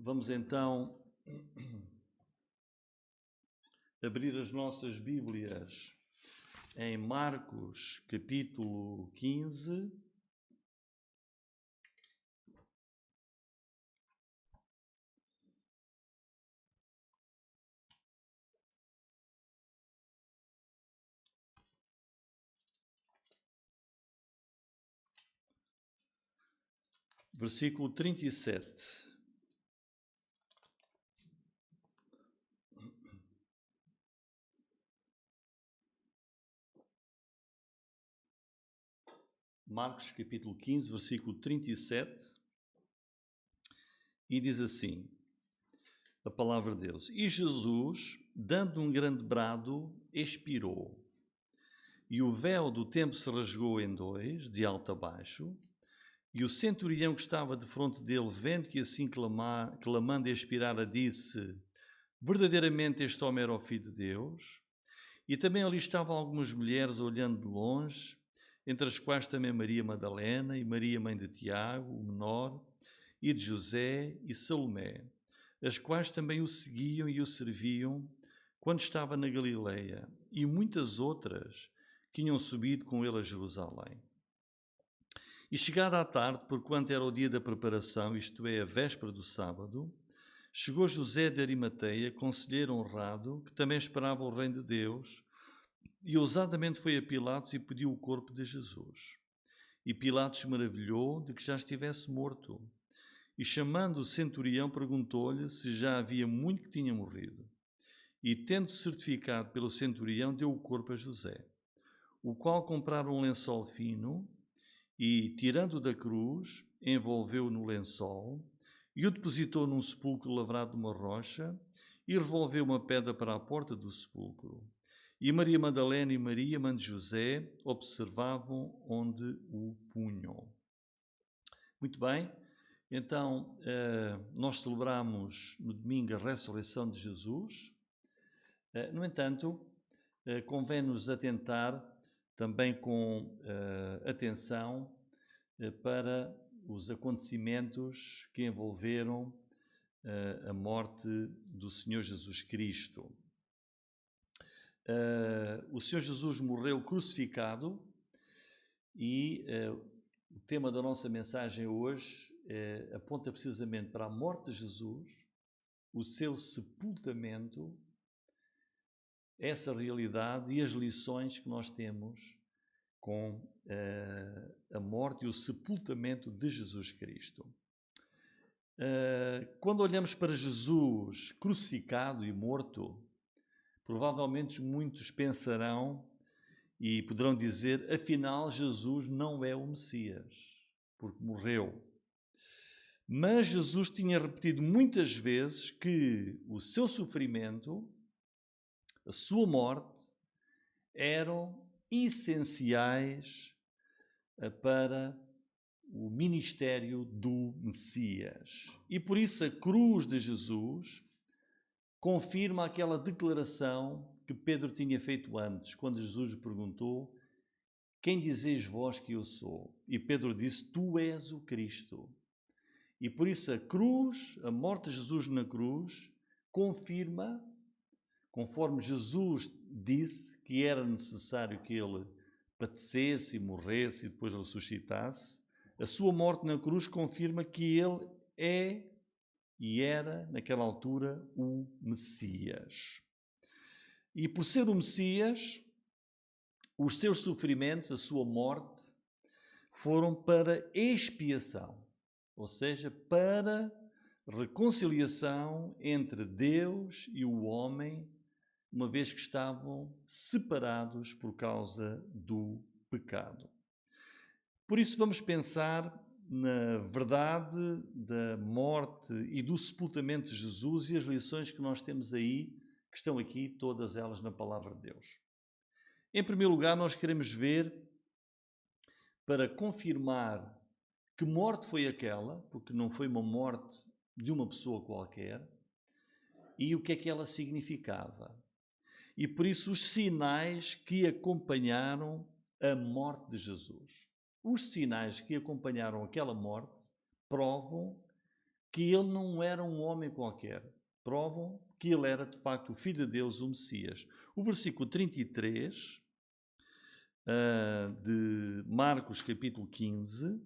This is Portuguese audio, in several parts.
Vamos então abrir as nossas Bíblias em Marcos, capítulo 15. Versículo 37. Marcos, capítulo 15, versículo 37. E diz assim, a palavra de Deus: E Jesus, dando um grande brado, expirou. E o véu do templo se rasgou em dois, de alto a baixo. E o centurião que estava defronte dele, vendo que assim clamando expirara, disse: Verdadeiramente este homem era o Filho de Deus. E também ali estavam algumas mulheres olhando de longe, entre as quais também Maria Madalena e Maria, mãe de Tiago, o menor, e de José e Salomé, as quais também o seguiam e o serviam quando estava na Galileia, e muitas outras que tinham subido com ele a Jerusalém. E chegada à tarde, porquanto era o dia da preparação, isto é, a véspera do sábado, chegou José de Arimateia, conselheiro honrado, que também esperava o reino de Deus, e ousadamente foi a Pilatos e pediu o corpo de Jesus. E Pilatos se maravilhou de que já estivesse morto. E chamando o centurião, perguntou-lhe se já havia muito que tinha morrido. E tendo certificado pelo centurião, deu o corpo a José, o qual comprara um lençol fino e, tirando da cruz, envolveu-o no lençol e o depositou num sepulcro lavrado de uma rocha e revolveu uma pedra para a porta do sepulcro. E Maria Madalena e Maria, mãe de José, observavam onde o punham. Muito bem, então nós celebramos no domingo a ressurreição de Jesus. No entanto, convém-nos atentar também com atenção para os acontecimentos que envolveram a morte do Senhor Jesus Cristo. O Senhor Jesus morreu crucificado e o tema da nossa mensagem hoje aponta precisamente para a morte de Jesus, o seu sepultamento, essa realidade e as lições que nós temos com a morte e o sepultamento de Jesus Cristo. Quando olhamos para Jesus crucificado e morto, provavelmente muitos pensarão e poderão dizer, afinal, Jesus não é o Messias, porque morreu. Mas Jesus tinha repetido muitas vezes que o seu sofrimento, a sua morte, eram essenciais para o ministério do Messias. E por isso a cruz de Jesus confirma aquela declaração que Pedro tinha feito antes, quando Jesus lhe perguntou: quem dizeis vós que eu sou? E Pedro disse: tu és o Cristo. E por isso a cruz, a morte de Jesus na cruz, confirma, conforme Jesus disse que era necessário que ele padecesse e morresse e depois ressuscitasse, a sua morte na cruz confirma que ele é e era, naquela altura, o Messias. E por ser o Messias, os seus sofrimentos, a sua morte, foram para expiação, ou seja, para reconciliação entre Deus e o homem, uma vez que estavam separados por causa do pecado. Por isso vamos pensar na verdade da morte e do sepultamento de Jesus e as lições que nós temos aí, que estão aqui, todas elas na palavra de Deus. Em primeiro lugar, nós queremos ver, para confirmar que morte foi aquela, porque não foi uma morte de uma pessoa qualquer, e o que é que ela significava. E por isso os sinais que acompanharam a morte de Jesus. Os sinais que acompanharam aquela morte provam que ele não era um homem qualquer. Provam que ele era, de facto, o Filho de Deus, o Messias. O versículo 33 de Marcos, capítulo 15,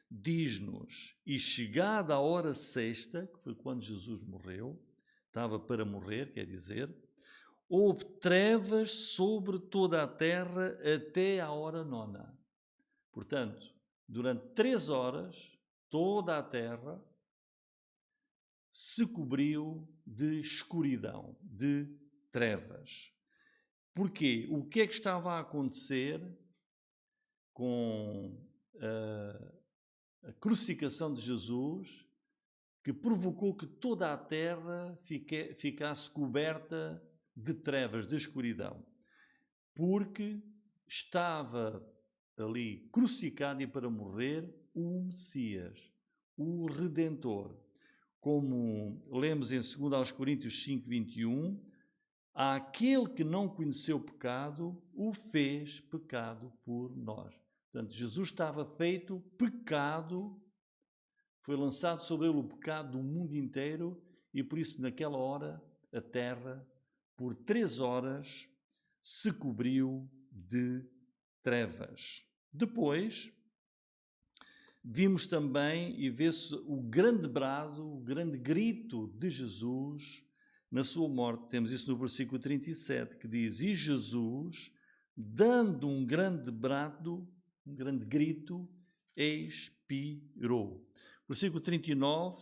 diz-nos: e chegada a hora sexta, que foi quando Jesus morreu, estava para morrer, quer dizer, houve trevas sobre toda a terra até à hora nona. Portanto, durante 3 horas, toda a terra se cobriu de escuridão, de trevas. Porquê? O que é que estava a acontecer com a crucificação de Jesus que provocou que toda a terra ficasse coberta de trevas, de escuridão? Porque estava ali crucificado e para morrer o Messias, o Redentor. Como lemos em 2 Coríntios 5, 21, aquele que não conheceu pecado, o fez pecado por nós. Portanto, Jesus estava feito pecado, foi lançado sobre ele o pecado do mundo inteiro e por isso naquela hora a terra, por 3 horas, se cobriu de trevas. Depois, vimos também e vê-se o grande brado, o grande grito de Jesus na sua morte. Temos isso no versículo 37, que diz: e Jesus, dando um grande brado, um grande grito, expirou. Versículo 39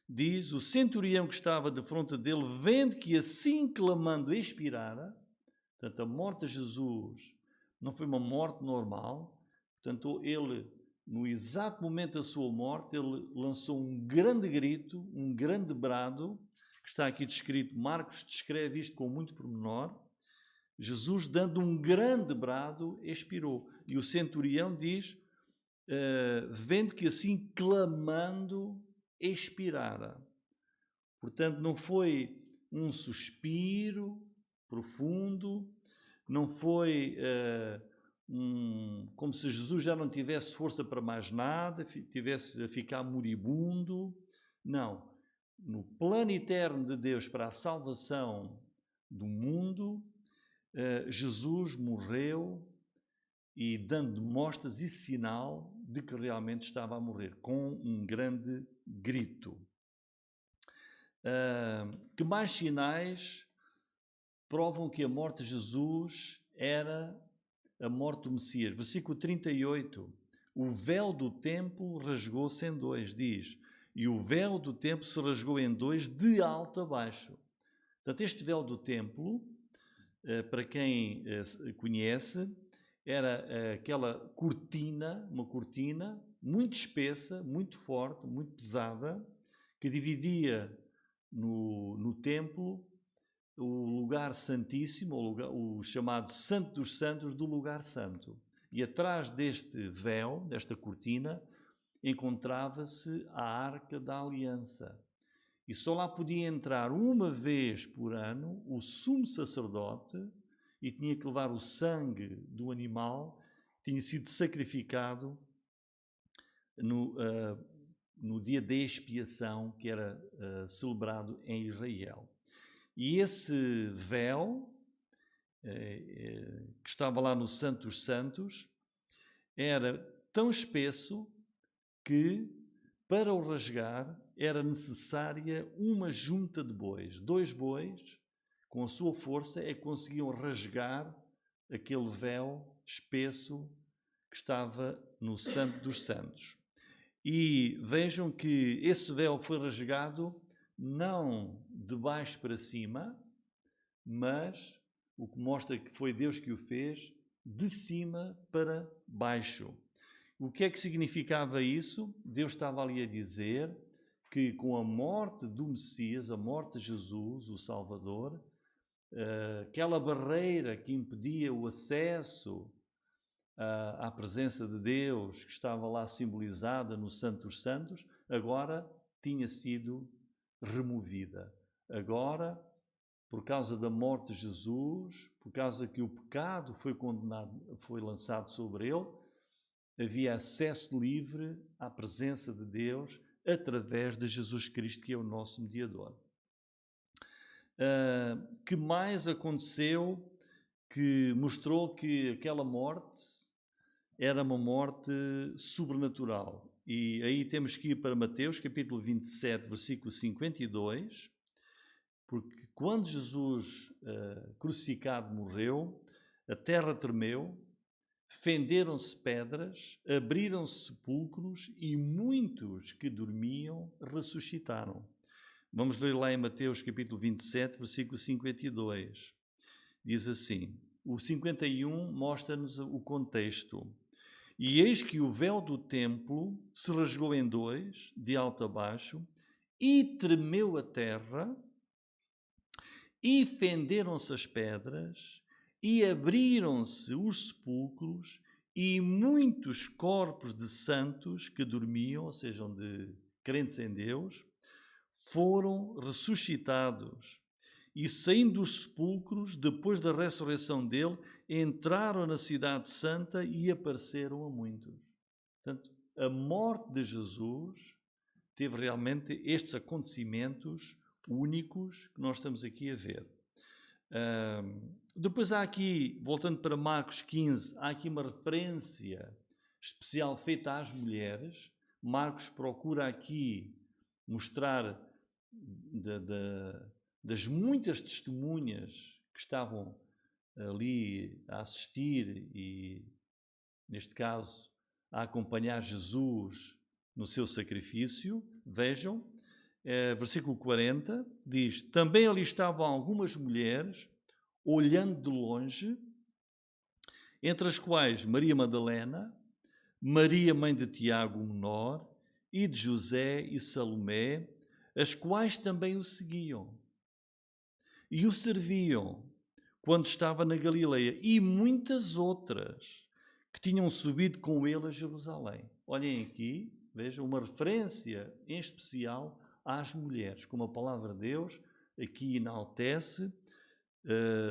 diz: o centurião que estava defronte dele, vendo que assim clamando expirara, portanto, a morte de Jesus não foi uma morte normal, portanto, ele, no exato momento da sua morte, ele lançou um grande grito, um grande brado, que está aqui descrito, Marcos descreve isto com muito pormenor. Jesus, dando um grande brado, expirou. E o centurião diz, vendo que assim clamando expirara. Portanto, não foi um suspiro profundo, não foi como se Jesus já não tivesse força para mais nada, tivesse a ficar moribundo. Não. No plano eterno de Deus para a salvação do mundo, Jesus morreu e dando mostras e sinal de que realmente estava a morrer, com um grande grito. Que mais sinais provam que a morte de Jesus era a morte do Messias? Versículo 38, o véu do templo rasgou-se em dois, diz, e o véu do templo se rasgou em dois de alto a baixo. Portanto, este véu do templo, para quem conhece, era aquela cortina, uma cortina muito espessa, muito forte, muito pesada, que dividia no templo o lugar santíssimo, o chamado Santo dos Santos, do lugar santo. E atrás deste véu, desta cortina, encontrava-se a Arca da Aliança. E só lá podia entrar uma vez por ano o sumo sacerdote e tinha que levar o sangue do animal que tinha sido sacrificado no dia da expiação que era celebrado em Israel. E esse véu, que estava lá no Santo dos Santos, era tão espesso que, para o rasgar, era necessária uma junta de bois. 2 bois, com a sua força, é que conseguiam rasgar aquele véu espesso que estava no Santo dos Santos. E vejam que esse véu foi rasgado não de baixo para cima, mas o que mostra que foi Deus que o fez, de cima para baixo. O que é que significava isso? Deus estava ali a dizer que com a morte do Messias, a morte de Jesus, o Salvador, aquela barreira que impedia o acesso à presença de Deus, que estava lá simbolizada no Santo dos Santos, agora tinha sido removida. Agora, por causa da morte de Jesus, por causa que o pecado foi condenado, foi lançado sobre ele, havia acesso livre à presença de Deus, através de Jesus Cristo, que é o nosso mediador. Que mais aconteceu que mostrou que aquela morte era uma morte sobrenatural? E aí temos que ir para Mateus, capítulo 27, versículo 52, porque quando Jesus, crucificado, morreu, a terra tremeu, fenderam-se pedras, abriram-se sepulcros e muitos que dormiam ressuscitaram. Vamos ler lá em Mateus capítulo 27, versículo 52. Diz assim, o 51 mostra-nos o contexto. E eis que o véu do templo se rasgou em dois, de alto a baixo, e tremeu a terra, e fenderam-se as pedras, e abriram-se os sepulcros, e muitos corpos de santos que dormiam, ou seja, de crentes em Deus, foram ressuscitados. E saindo dos sepulcros, depois da ressurreição dele, entraram na cidade santa e apareceram a muitos. Portanto, a morte de Jesus teve realmente estes acontecimentos únicos que nós estamos aqui a ver. Depois há aqui, voltando para Marcos 15, há aqui uma referência especial feita às mulheres. Marcos procura aqui mostrar das muitas testemunhas que estavam ali a assistir e, neste caso, a acompanhar Jesus no seu sacrifício. Vejam, versículo 40, diz, também ali estavam algumas mulheres, olhando de longe, entre as quais Maria Madalena, Maria, mãe de Tiago o menor, e de José e Salomé, as quais também o seguiam e o serviam quando estava na Galileia, e muitas outras que tinham subido com ele a Jerusalém. Olhem aqui, vejam, uma referência em especial às mulheres, como a palavra de Deus aqui enaltece.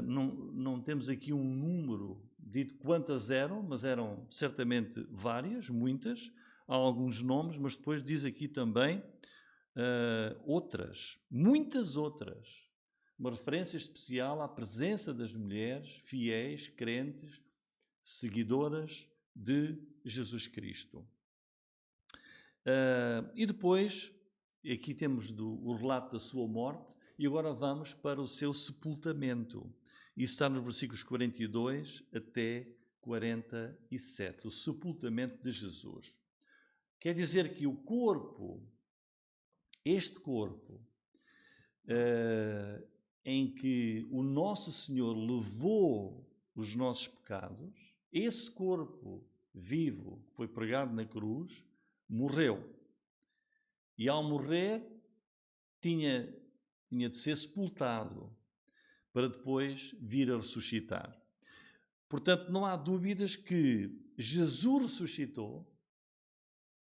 Não temos aqui um número dito quantas eram, mas eram certamente várias, muitas. Há alguns nomes, mas depois diz aqui também outras, muitas outras. Uma referência especial à presença das mulheres fiéis, crentes, seguidoras de Jesus Cristo. E depois, aqui temos o relato da sua morte, e agora vamos para o seu sepultamento. Isso está nos versículos 42 até 47, o sepultamento de Jesus. Quer dizer que o corpo, este corpo, em que o nosso Senhor levou os nossos pecados, esse corpo vivo que foi pregado na cruz, morreu. E ao morrer, tinha de ser sepultado para depois vir a ressuscitar. Portanto, não há dúvidas que Jesus ressuscitou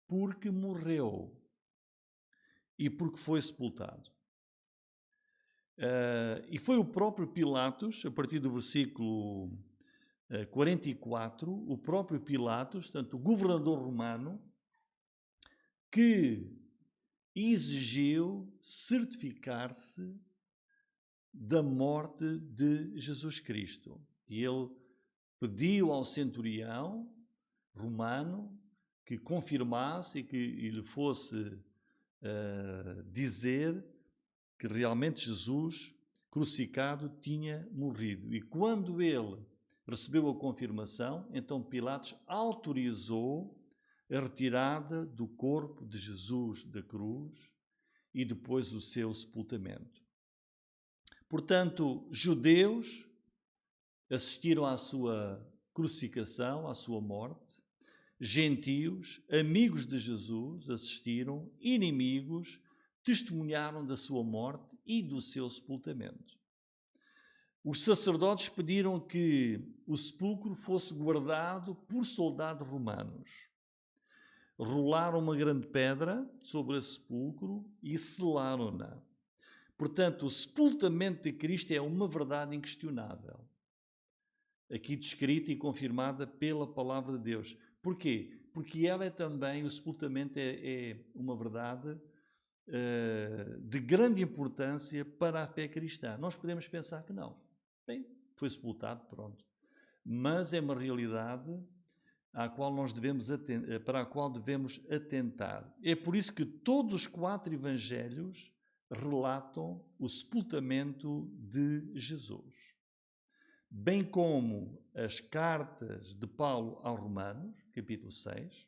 porque morreu e porque foi sepultado. E foi o próprio Pilatos, a partir do versículo 44, o próprio Pilatos, portanto, o governador romano, que exigiu certificar-se da morte de Jesus Cristo. E ele pediu ao centurião romano que confirmasse e que lhe fosse dizer que realmente Jesus, crucificado, tinha morrido. E quando ele recebeu a confirmação, então Pilatos autorizou a retirada do corpo de Jesus da cruz e depois o seu sepultamento. Portanto, judeus assistiram à sua crucificação, à sua morte, gentios, amigos de Jesus assistiram, inimigos testemunharam da sua morte e do seu sepultamento. Os sacerdotes pediram que o sepulcro fosse guardado por soldados romanos. Rolaram uma grande pedra sobre esse sepulcro e selaram-na. Portanto, o sepultamento de Cristo é uma verdade inquestionável, aqui descrita e confirmada pela palavra de Deus. Porquê? porque ela é também, o sepultamento é uma verdade de grande importância para a fé cristã. Nós podemos pensar que não. Bem, foi sepultado, pronto. Mas é uma realidade para a qual devemos atentar. É por isso que todos os 4 evangelhos relatam o sepultamento de Jesus, bem como as cartas de Paulo aos Romanos, capítulo 6,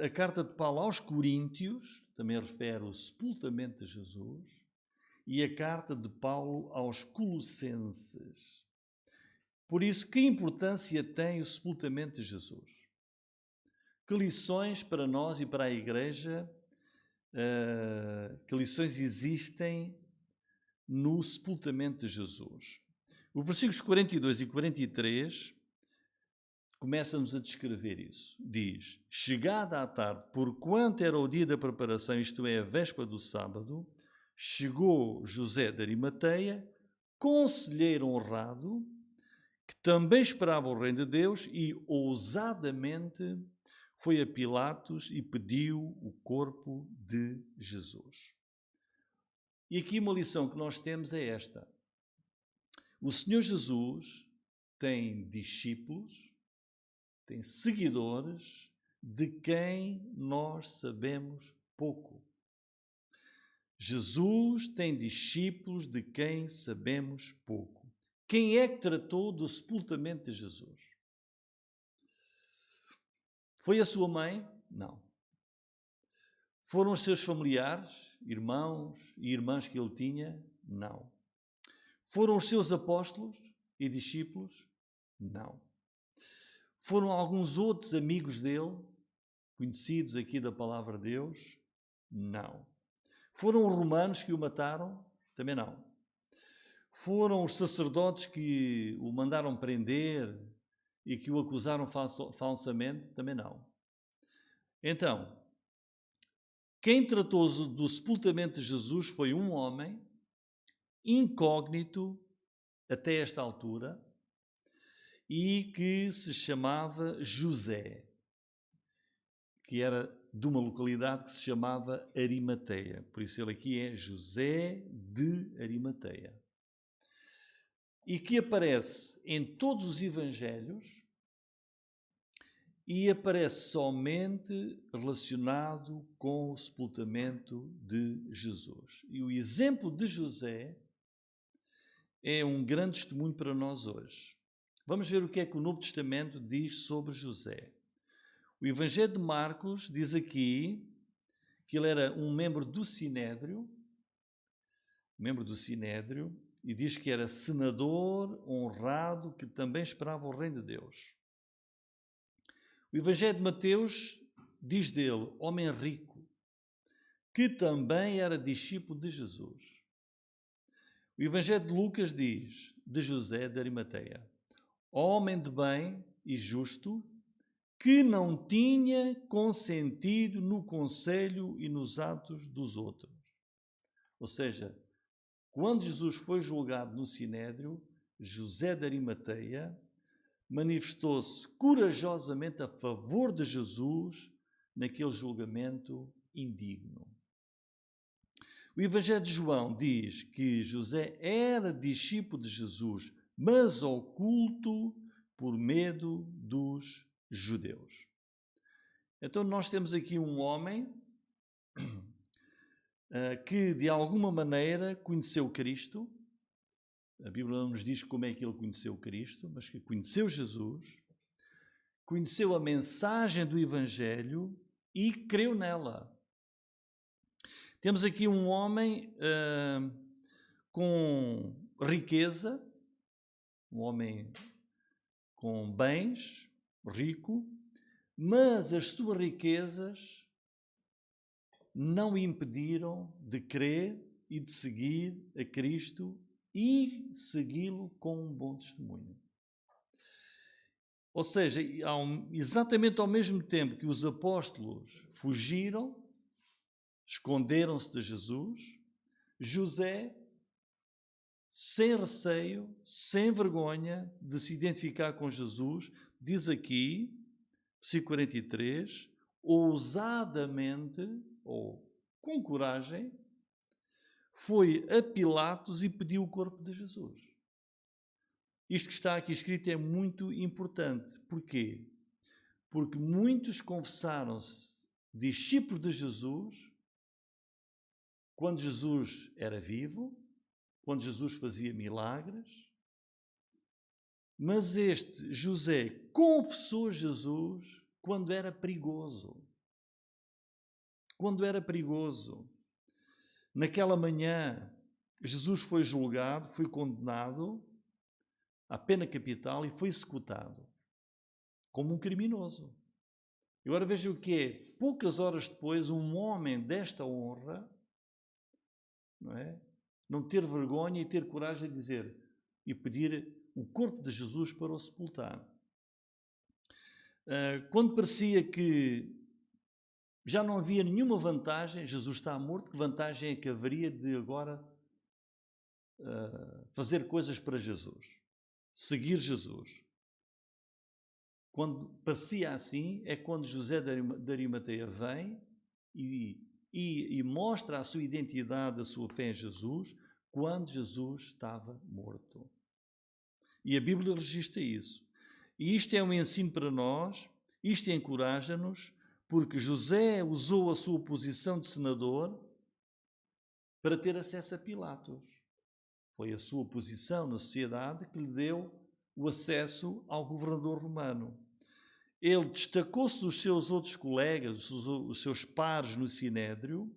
a carta de Paulo aos Coríntios, também refere o sepultamento de Jesus, e a carta de Paulo aos Colossenses. Por isso, que importância tem o sepultamento de Jesus? Que lições para nós e para a Igreja, que lições existem no sepultamento de Jesus? Os versículos 42 e 43 começa-nos a descrever isso. Diz: chegada à tarde, porquanto era o dia da preparação, isto é, a véspera do sábado, chegou José de Arimateia, conselheiro honrado, que também esperava o reino de Deus, e ousadamente foi a Pilatos e pediu o corpo de Jesus. E aqui uma lição que nós temos é esta. O Senhor Jesus tem discípulos, tem seguidores de quem nós sabemos pouco. Jesus tem discípulos de quem sabemos pouco. Quem é que tratou do sepultamento de Jesus? Foi a sua mãe? Não. Foram os seus familiares, irmãos e irmãs que ele tinha? Não. Foram os seus apóstolos e discípulos? Não. Foram alguns outros amigos dele, conhecidos aqui da palavra de Deus? Não. Foram os romanos que o mataram? Também não. Foram os sacerdotes que o mandaram prender e que o acusaram falsamente? Também não. Então, quem tratou do sepultamento de Jesus foi um homem incógnito até esta altura e que se chamava José, que era de uma localidade que se chamava Arimateia. Por isso ele aqui é José de Arimateia. E que aparece em todos os evangelhos e aparece somente relacionado com o sepultamento de Jesus. E o exemplo de José é um grande testemunho para nós hoje. Vamos ver o que é que o Novo Testamento diz sobre José. O Evangelho de Marcos diz aqui que ele era um membro do Sinédrio, e diz que era senador honrado que também esperava o reino de Deus. O Evangelho de Mateus diz dele, homem rico, que também era discípulo de Jesus. O Evangelho de Lucas diz de José de Arimateia, homem de bem e justo, que não tinha consentido no conselho e nos atos dos outros. Ou seja, quando Jesus foi julgado no Sinédrio, José de Arimateia manifestou-se corajosamente a favor de Jesus naquele julgamento indigno. O Evangelho de João diz que José era discípulo de Jesus, mas oculto por medo dos judeus. Então nós temos aqui um homem que de alguma maneira conheceu Cristo. A Bíblia não nos diz como é que ele conheceu Cristo, mas que conheceu Jesus, conheceu a mensagem do Evangelho e creu nela. Temos aqui um homem com riqueza, um homem com bens, rico, mas as suas riquezas não o impediram de crer e de seguir a Cristo e segui-lo com um bom testemunho. Ou seja, exatamente ao mesmo tempo que os apóstolos fugiram, esconderam-se de Jesus, José, sem receio, sem vergonha de se identificar com Jesus, diz aqui versículo 43, ousadamente, ou com coragem, foi a Pilatos e pediu o corpo de Jesus. Isto que está aqui escrito é muito importante. Porquê? Porque muitos confessaram-se discípulos de Jesus quando Jesus era vivo, quando Jesus fazia milagres, mas este José confessou Jesus quando era perigoso. Quando era perigoso. Naquela manhã, Jesus foi julgado, foi condenado à pena capital e foi executado como um criminoso. E agora veja o que é. Poucas horas depois, um homem desta honra, não ter vergonha e ter coragem de dizer e pedir o corpo de Jesus para o sepultar. Quando parecia que já não havia nenhuma vantagem, Jesus está morto, que vantagem é que haveria de agora fazer coisas para Jesus, seguir Jesus? Quando parecia assim, é quando José de Arimateia vem e mostra a sua identidade, a sua fé em Jesus, quando Jesus estava morto. E a Bíblia registra isso. E isto é um ensino para nós, isto encoraja-nos, porque José usou a sua posição de senador para ter acesso a Pilatos. Foi a sua posição na sociedade que lhe deu o acesso ao governador romano. Ele destacou-se dos seus outros colegas, os seus pares no Sinédrio,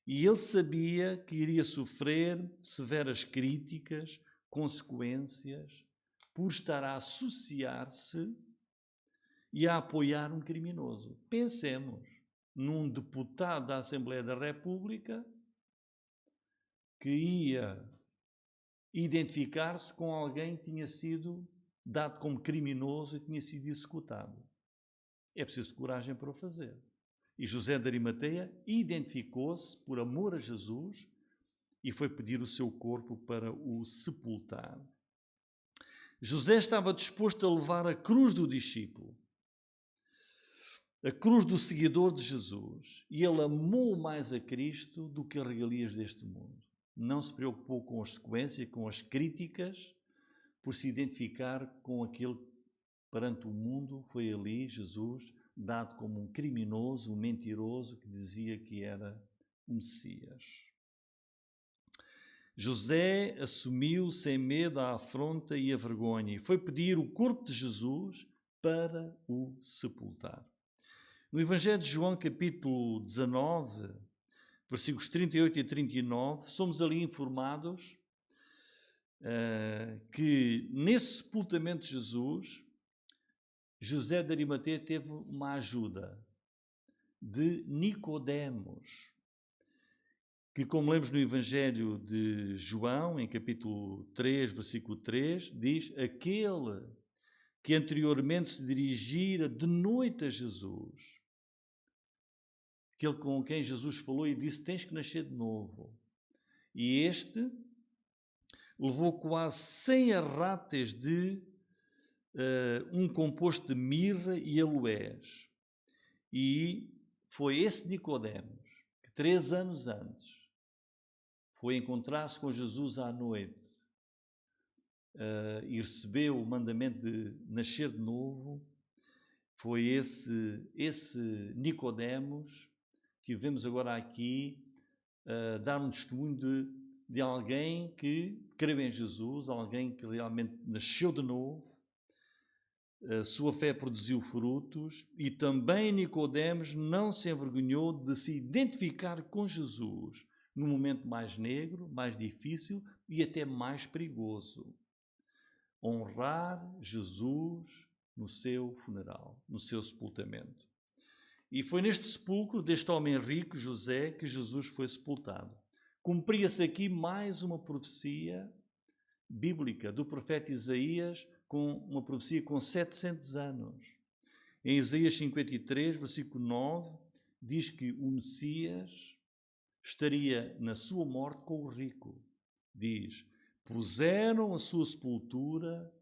e ele sabia que iria sofrer severas críticas, consequências, por estar a associar-se e a apoiar um criminoso. Pensemos num deputado da Assembleia da República que ia identificar-se com alguém que tinha sido dado como criminoso e tinha sido executado. É preciso coragem para o fazer. E José de Arimateia identificou-se por amor a Jesus e foi pedir o seu corpo para o sepultar. José estava disposto a levar a cruz do discípulo, a cruz do seguidor de Jesus, e ele amou mais a Cristo do que as regalias deste mundo. Não se preocupou com as consequências, com as críticas, por se identificar com aquele que perante o mundo foi ali, Jesus, dado como um criminoso, um mentiroso que dizia que era o Messias. José assumiu sem medo a afronta e a vergonha e foi pedir o corpo de Jesus para o sepultar. No Evangelho de João, capítulo 19, versículos 38 e 39, somos ali informados que nesse sepultamento de Jesus, José de Arimateia teve uma ajuda de Nicodemos, que, como lemos no Evangelho de João, em capítulo 3, versículo 3, diz: aquele que anteriormente se dirigira de noite a Jesus, aquele com quem Jesus falou e disse: tens que nascer de novo. E este levou quase 100 arrates de um composto de mirra e aloés. E foi esse Nicodemos que 3 anos antes foi encontrar-se com Jesus à noite e recebeu o mandamento de nascer de novo. Foi esse Nicodemos que vemos agora aqui dar um testemunho de alguém que creu em Jesus, alguém que realmente nasceu de novo. A sua fé produziu frutos e também Nicodemos não se envergonhou de se identificar com Jesus no momento mais negro, mais difícil e até mais perigoso. Honrar Jesus no seu funeral, no seu sepultamento. E foi neste sepulcro deste homem rico, José, que Jesus foi sepultado. Cumpria-se aqui mais uma profecia bíblica do profeta Isaías, com uma profecia com 700 anos. Em Isaías 53, versículo 9, diz que o Messias estaria na sua morte com o rico. Diz: puseram a sua sepultura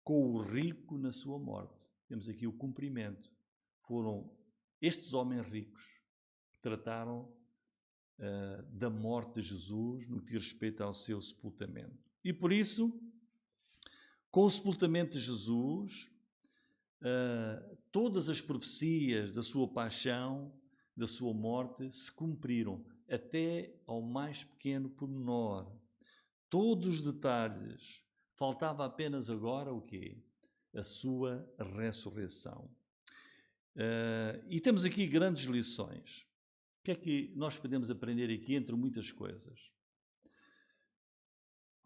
com o rico na sua morte. Temos aqui o cumprimento. foram estes homens ricos que trataram da morte de Jesus no que diz respeito ao seu sepultamento. E por isso, com o sepultamento de Jesus, todas as profecias da sua paixão, da sua morte, se cumpriram, até ao mais pequeno pormenor. Todos os detalhes. Faltava apenas agora o quê? A sua ressurreição. E temos aqui grandes lições. O que é que nós podemos aprender aqui, entre muitas coisas?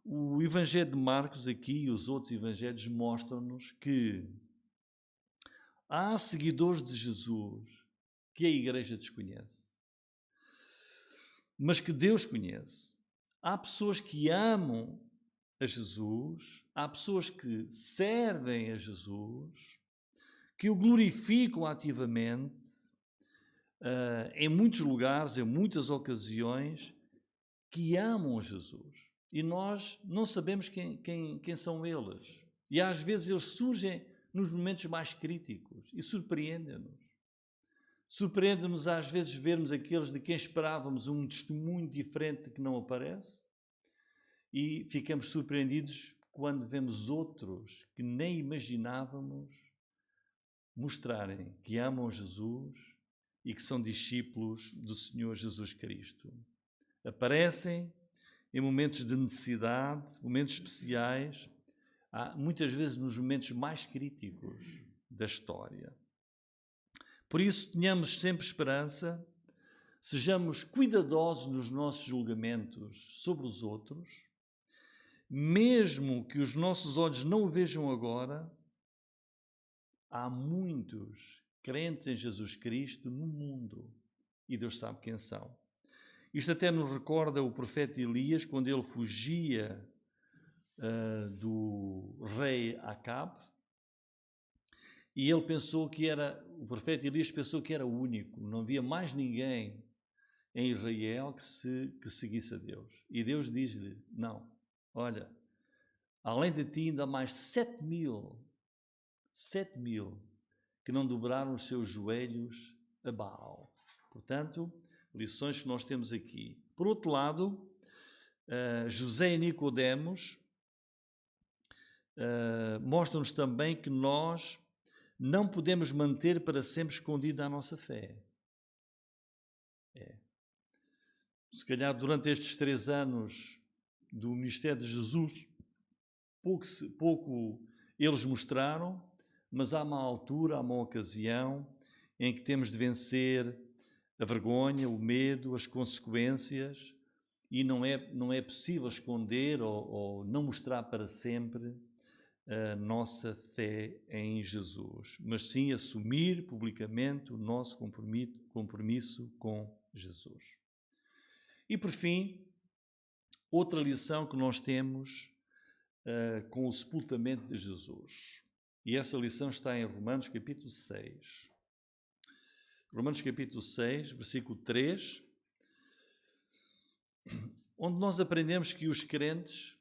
O Evangelho de Marcos aqui e os outros evangelhos mostram-nos que há seguidores de Jesus que a Igreja desconhece, mas que Deus conhece. Há pessoas que amam a Jesus, há pessoas que servem a Jesus, que o glorificam ativamente, em muitos lugares, em muitas ocasiões, que amam a Jesus. E nós não sabemos quem são eles. E às vezes eles surgem nos momentos mais críticos e surpreendem-nos. Surpreende-nos às vezes vermos aqueles de quem esperávamos um testemunho diferente que não aparece, e ficamos surpreendidos quando vemos outros que nem imaginávamos mostrarem que amam Jesus e que são discípulos do Senhor Jesus Cristo. Aparecem em momentos de necessidade, momentos especiais, muitas vezes nos momentos mais críticos da história. Por isso, tenhamos sempre esperança, sejamos cuidadosos nos nossos julgamentos sobre os outros, mesmo que os nossos olhos não o vejam agora. Há muitos crentes em Jesus Cristo no mundo e Deus sabe quem são. Isto até nos recorda o profeta Elias, quando ele fugia do rei Acabe, e ele pensou que o profeta Elias pensou que era o único, não havia mais ninguém em Israel que seguisse a Deus. E Deus diz-lhe, não, olha, além de ti ainda há mais 7.000 que não dobraram os seus joelhos a Baal. Portanto, lições que nós temos aqui. Por outro lado, José e Nicodemos mostram-nos também que nós não podemos manter para sempre escondida a nossa fé. Se calhar durante estes 3 anos do ministério de Jesus, pouco eles mostraram, mas há uma altura, há uma ocasião em que temos de vencer a vergonha, o medo, as consequências, e não é possível esconder ou não mostrar para sempre a nossa fé em Jesus, mas sim assumir publicamente o nosso compromisso com Jesus. E por fim, outra lição que nós temos com o sepultamento de Jesus. E essa lição está em Romanos capítulo 6. Romanos capítulo 6, versículo 3, onde nós aprendemos que os crentes,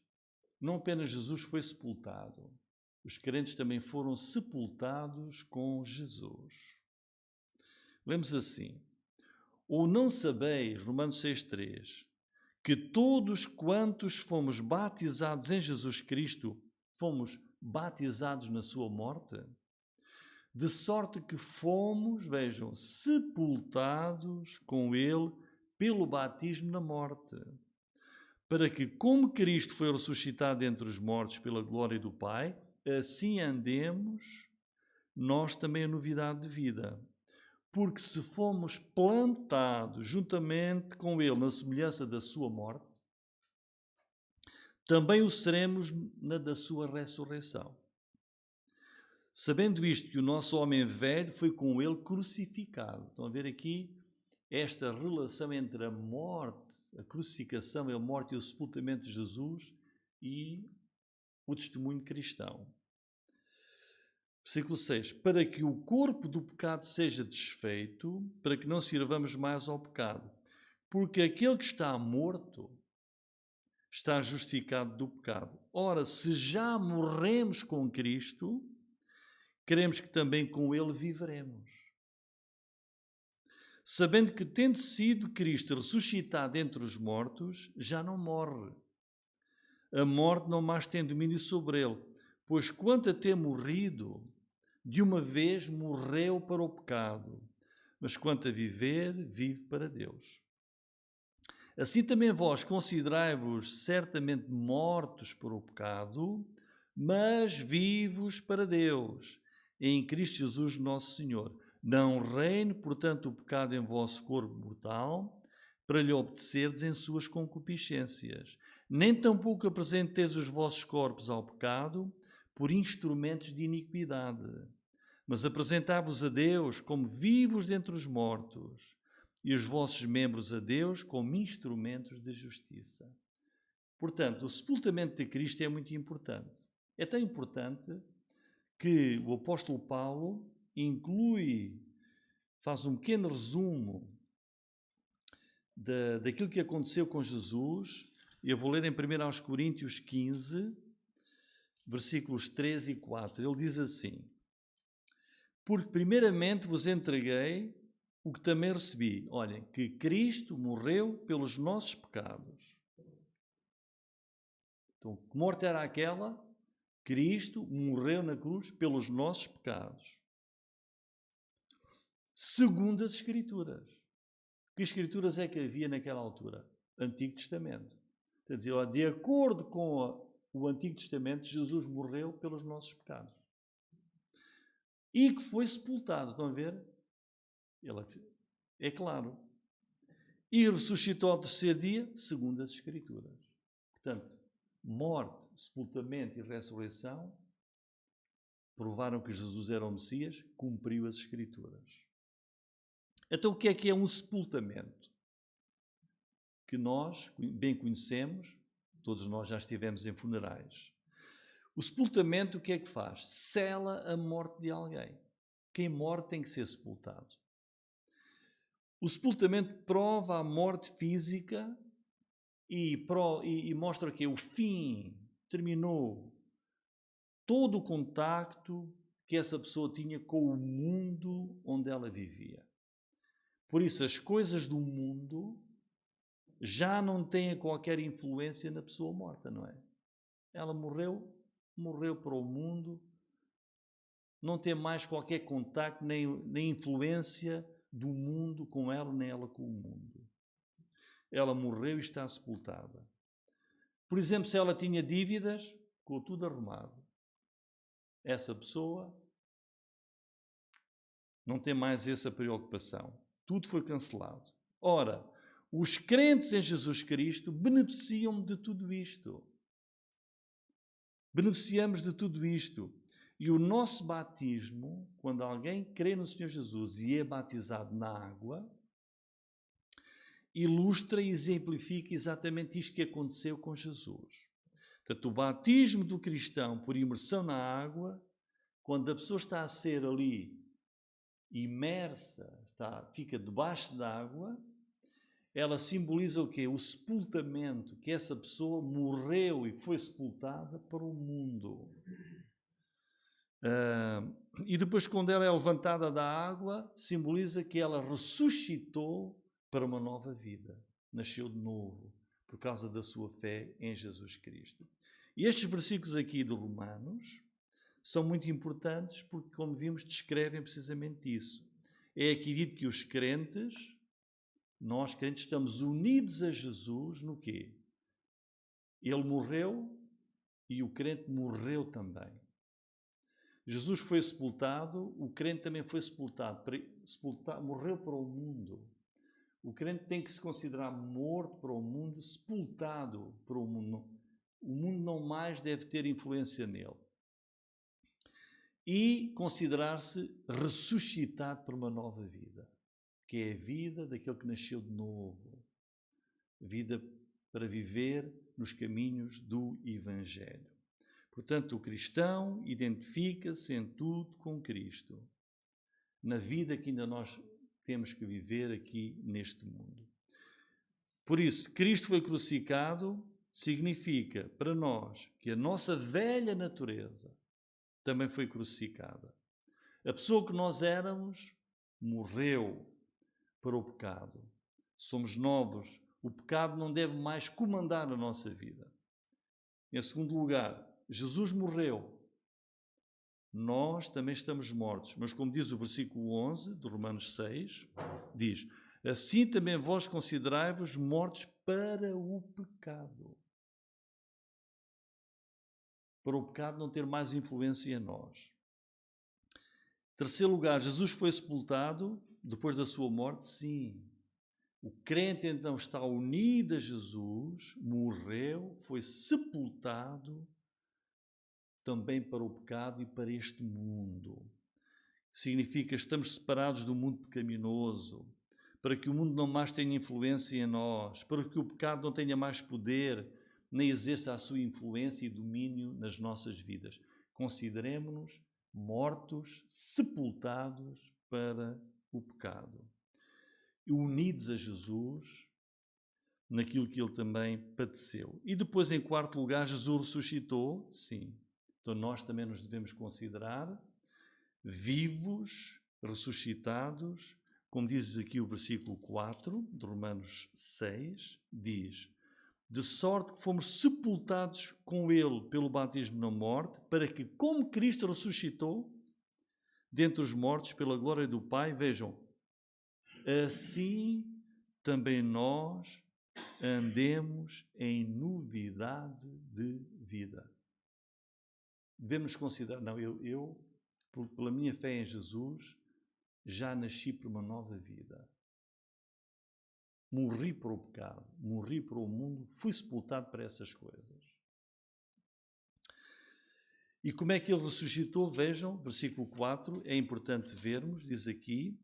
não apenas Jesus foi sepultado, os crentes também foram sepultados com Jesus. Lemos assim: ou não sabeis, Romanos 6,3, que todos quantos fomos batizados em Jesus Cristo, fomos batizados na sua morte? De sorte que fomos, vejam, sepultados com ele pelo batismo na morte, para que, como Cristo foi ressuscitado dentre os mortos pela glória do Pai, assim andemos nós também a novidade de vida. Porque se fomos plantados juntamente com ele na semelhança da sua morte, também o seremos na da sua ressurreição. Sabendo isto, que o nosso homem velho foi com ele crucificado. Estão a ver aqui esta relação entre a morte, a crucificação, a morte e o sepultamento de Jesus e o testemunho cristão. Versículo 6. Para que o corpo do pecado seja desfeito, para que não sirvamos mais ao pecado. Porque aquele que está morto está justificado do pecado. Ora, se já morremos com Cristo, queremos que também com ele viveremos. sabendo que, tendo sido Cristo ressuscitado entre os mortos, já não morre. A morte não mais tem domínio sobre ele, pois quanto a ter morrido, de uma vez morreu para o pecado, mas quanto a viver, vive para Deus. Assim também vós considerai-vos certamente mortos para o pecado, mas vivos para Deus, em Cristo Jesus nosso Senhor. Não reine, portanto, o pecado em vosso corpo mortal, para lhe obedecerdes em suas concupiscências. Nem tampouco apresenteis os vossos corpos ao pecado por instrumentos de iniquidade, mas apresentai-vos a Deus como vivos dentre os mortos, e os vossos membros a Deus como instrumentos de justiça. Portanto, o sepultamento de Cristo é muito importante. É tão importante que o apóstolo Paulo faz um pequeno resumo daquilo que aconteceu com Jesus. Eu vou ler em 1 Coríntios 15, versículos 3 e 4. Ele diz assim: porque primeiramente vos entreguei o que também recebi. Olhem, que Cristo morreu pelos nossos pecados. Então, que morte era aquela? Cristo morreu na cruz pelos nossos pecados. Segundo as Escrituras. Que Escrituras é que havia naquela altura? Antigo Testamento. Quer dizer, de acordo com o Antigo Testamento, Jesus morreu pelos nossos pecados. E que foi sepultado. Estão a ver? É claro. E ressuscitou ao terceiro dia, segundo as Escrituras. Portanto, morte, sepultamento e ressurreição provaram que Jesus era o Messias, cumpriu as Escrituras. Então, o que é um sepultamento? Que nós bem conhecemos, todos nós já estivemos em funerais. O sepultamento, o que é que faz? Sela a morte de alguém. Quem morre tem que ser sepultado. O sepultamento prova a morte física e mostra que o fim terminou todo o contacto que essa pessoa tinha com o mundo onde ela vivia. Por isso, as coisas do mundo já não têm qualquer influência na pessoa morta, não é? Ela morreu para o mundo, não tem mais qualquer contacto nem influência do mundo com ela, nem ela com o mundo. Ela morreu e está sepultada. Por exemplo, se ela tinha dívidas, ficou tudo arrumado. Essa pessoa não tem mais essa preocupação. Tudo foi cancelado. Ora, os crentes em Jesus Cristo beneficiam de tudo isto. Beneficiamos de tudo isto. E o nosso batismo, quando alguém crê no Senhor Jesus e é batizado na água, ilustra e exemplifica exatamente isto que aconteceu com Jesus. Portanto, o batismo do cristão por imersão na água, quando a pessoa está a ser ali imersa, fica debaixo da água, ela simboliza o quê? O sepultamento, que essa pessoa morreu e foi sepultada para o mundo. E depois, quando ela é levantada da água, simboliza que ela ressuscitou para uma nova vida. Nasceu de novo, por causa da sua fé em Jesus Cristo. E estes versículos aqui de Romanos são muito importantes porque, como vimos, descrevem precisamente isso. É aqui dito que os crentes, nós crentes, estamos unidos a Jesus no quê? Ele morreu e o crente morreu também. Jesus foi sepultado, o crente também foi sepultado, morreu para o mundo. O crente tem que se considerar morto para o mundo, sepultado para o mundo. O mundo não mais deve ter influência nele. E considerar-se ressuscitado para uma nova vida, que é a vida daquele que nasceu de novo. Vida para viver nos caminhos do Evangelho. Portanto, o cristão identifica-se em tudo com Cristo, na vida que ainda nós temos que viver aqui neste mundo. Por isso, Cristo foi crucificado significa para nós que a nossa velha natureza também foi crucificada. A pessoa que nós éramos morreu para o pecado. Somos novos. O pecado não deve mais comandar a nossa vida. Em segundo lugar, Jesus morreu. Nós também estamos mortos. Mas como diz o versículo 11 de Romanos 6, diz: assim também vós considerai-vos mortos para o pecado. Para o pecado não ter mais influência em nós. Em terceiro lugar, Jesus foi sepultado depois da sua morte? Sim. O crente então está unido a Jesus, morreu, foi sepultado também para o pecado e para este mundo. Significa que estamos separados do mundo pecaminoso, para que o mundo não mais tenha influência em nós, para que o pecado não tenha mais poder, nem exerça a sua influência e domínio nas nossas vidas. Consideremo-nos mortos, sepultados para o pecado. E unidos a Jesus naquilo que ele também padeceu. E depois, em quarto lugar, Jesus ressuscitou, sim. Então nós também nos devemos considerar vivos, ressuscitados, como diz aqui o versículo 4 de Romanos 6, diz: de sorte que fomos sepultados com ele pelo batismo na morte, para que, como Cristo ressuscitou dentre os mortos pela glória do Pai, vejam, assim também nós andemos em novidade de vida. Devemos considerar, não, pela minha fé em Jesus, já nasci para uma nova vida. Morri para o pecado, morri para o mundo, fui sepultado para essas coisas. E como é que ele ressuscitou? Vejam, versículo 4, é importante vermos, diz aqui,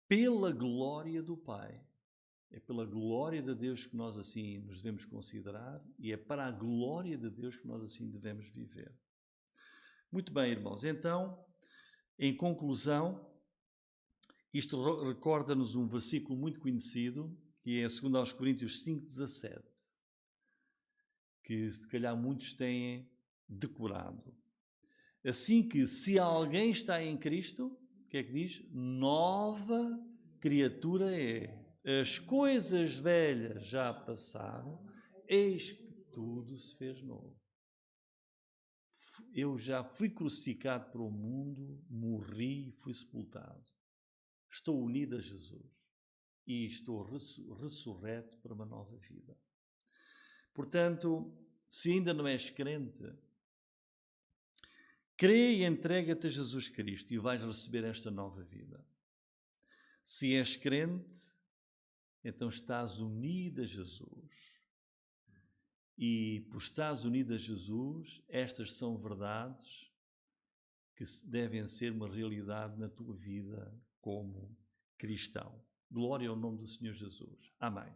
pela glória do Pai. É pela glória de Deus que nós assim nos devemos considerar e é para a glória de Deus que nós assim devemos viver. Muito bem, irmãos. Então, em conclusão, isto recorda-nos um versículo muito conhecido, que é 2 Coríntios 5,17, que se calhar muitos têm decorado. Assim que, se alguém está em Cristo, o que é que diz? Nova criatura é. As coisas velhas já passaram, eis que tudo se fez novo. Eu já fui crucificado para o mundo, morri e fui sepultado. Estou unido a Jesus e estou ressurreto para uma nova vida. Portanto, se ainda não és crente, crê e entrega-te a Jesus Cristo e vais receber esta nova vida. Se és crente, então estás unido a Jesus. E por estares unido a Jesus, estas são verdades que devem ser uma realidade na tua vida como cristão. Glória ao nome do Senhor Jesus. Amém.